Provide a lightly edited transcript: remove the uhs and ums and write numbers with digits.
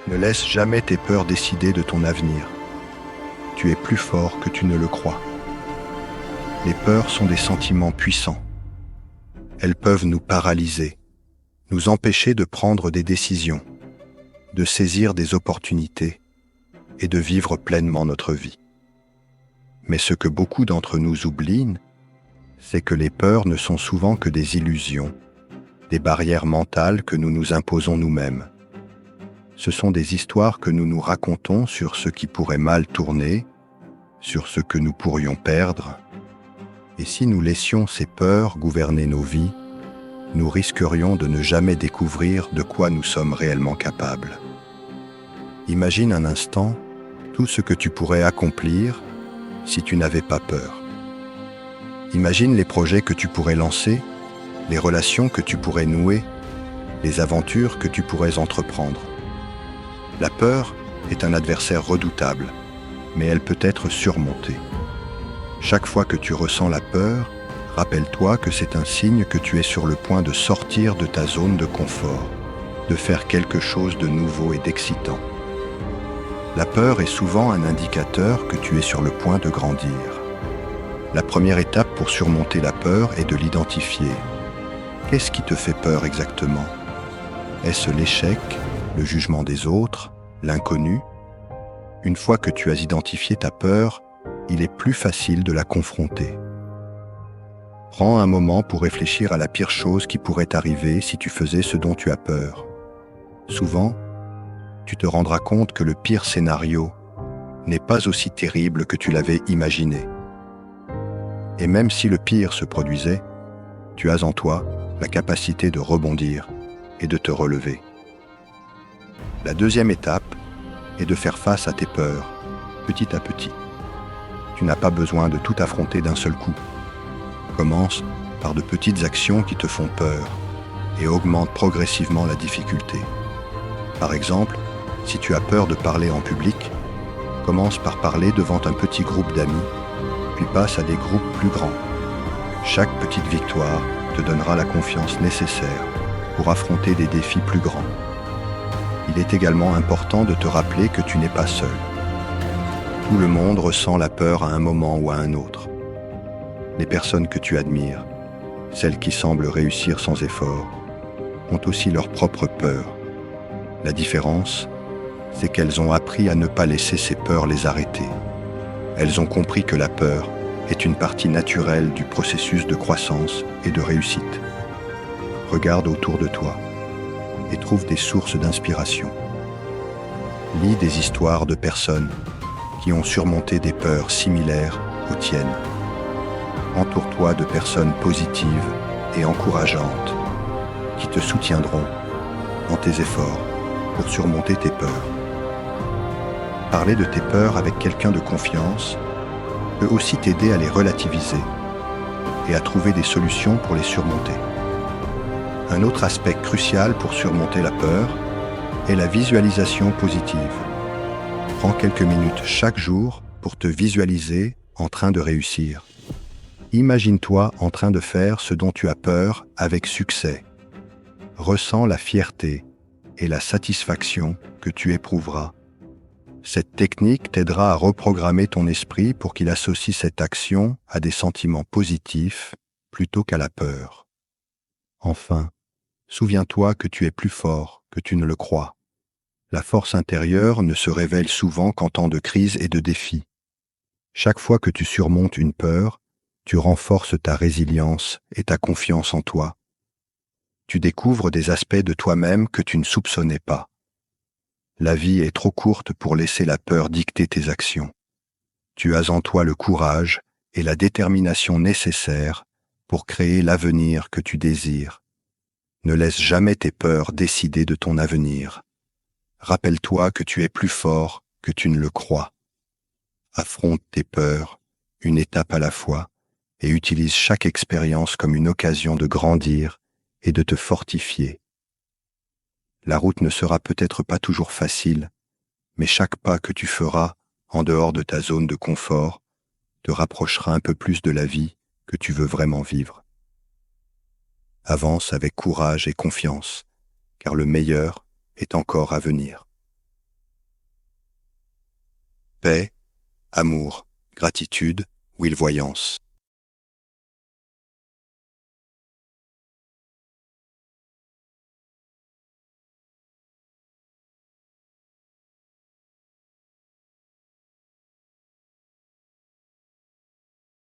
Ne laisse jamais tes peurs décider de ton avenir. Tu es plus fort que tu ne le crois. Les peurs sont des sentiments puissants. Elles peuvent nous paralyser, nous empêcher de prendre des décisions, de saisir des opportunités et de vivre pleinement notre vie. Mais ce que beaucoup d'entre nous oublient, c'est que les peurs ne sont souvent que des illusions, des barrières mentales que nous nous imposons nous-mêmes. Ce sont des histoires que nous nous racontons sur ce qui pourrait mal tourner, sur ce que nous pourrions perdre. Et si nous laissions ces peurs gouverner nos vies, nous risquerions de ne jamais découvrir de quoi nous sommes réellement capables. Imagine un instant tout ce que tu pourrais accomplir si tu n'avais pas peur. Imagine les projets que tu pourrais lancer, les relations que tu pourrais nouer, les aventures que tu pourrais entreprendre. La peur est un adversaire redoutable, mais elle peut être surmontée. Chaque fois que tu ressens la peur, rappelle-toi que c'est un signe que tu es sur le point de sortir de ta zone de confort, de faire quelque chose de nouveau et d'excitant. La peur est souvent un indicateur que tu es sur le point de grandir. La première étape pour surmonter la peur est de l'identifier. Qu'est-ce qui te fait peur exactement ? Est-ce l'échec, le jugement des autres, l'inconnu ? Une fois que tu as identifié ta peur, il est plus facile de la confronter. Prends un moment pour réfléchir à la pire chose qui pourrait t'arriver si tu faisais ce dont tu as peur. Souvent, tu te rendras compte que le pire scénario n'est pas aussi terrible que tu l'avais imaginé. Et même si le pire se produisait, tu as en toi la capacité de rebondir et de te relever. La deuxième étape est de faire face à tes peurs, petit à petit. Tu n'as pas besoin de tout affronter d'un seul coup. Commence par de petites actions qui te font peur et augmente progressivement la difficulté. Par exemple, si tu as peur de parler en public, commence par parler devant un petit groupe d'amis, puis passe à des groupes plus grands. Chaque petite victoire te donnera la confiance nécessaire pour affronter des défis plus grands. Il est également important de te rappeler que tu n'es pas seul. Tout le monde ressent la peur à un moment ou à un autre. Les personnes que tu admires, celles qui semblent réussir sans effort, ont aussi leur propre peur. La différence, c'est qu'elles ont appris à ne pas laisser ces peurs les arrêter. Elles ont compris que la peur est une partie naturelle du processus de croissance et de réussite. Regarde autour de toi et trouve des sources d'inspiration. Lis des histoires de personnes qui ont surmonté des peurs similaires aux tiennes. Entoure-toi de personnes positives et encourageantes qui te soutiendront dans tes efforts pour surmonter tes peurs. Parler de tes peurs avec quelqu'un de confiance peut aussi t'aider à les relativiser et à trouver des solutions pour les surmonter. Un autre aspect crucial pour surmonter la peur est la visualisation positive. Prends quelques minutes chaque jour pour te visualiser en train de réussir. Imagine-toi en train de faire ce dont tu as peur avec succès. Ressens la fierté et la satisfaction que tu éprouveras. Cette technique t'aidera à reprogrammer ton esprit pour qu'il associe cette action à des sentiments positifs plutôt qu'à la peur. Enfin, souviens-toi que tu es plus fort que tu ne le crois. La force intérieure ne se révèle souvent qu'en temps de crise et de défi. Chaque fois que tu surmontes une peur, tu renforces ta résilience et ta confiance en toi. Tu découvres des aspects de toi-même que tu ne soupçonnais pas. La vie est trop courte pour laisser la peur dicter tes actions. Tu as en toi le courage et la détermination nécessaires pour créer l'avenir que tu désires. Ne laisse jamais tes peurs décider de ton avenir. Rappelle-toi que tu es plus fort que tu ne le crois. Affronte tes peurs, une étape à la fois, et utilise chaque expérience comme une occasion de grandir et de te fortifier. La route ne sera peut-être pas toujours facile, mais chaque pas que tu feras en dehors de ta zone de confort te rapprochera un peu plus de la vie que tu veux vraiment vivre. Avance avec courage et confiance, car le meilleur est encore à venir. paix, amour, gratitude, willvoyance.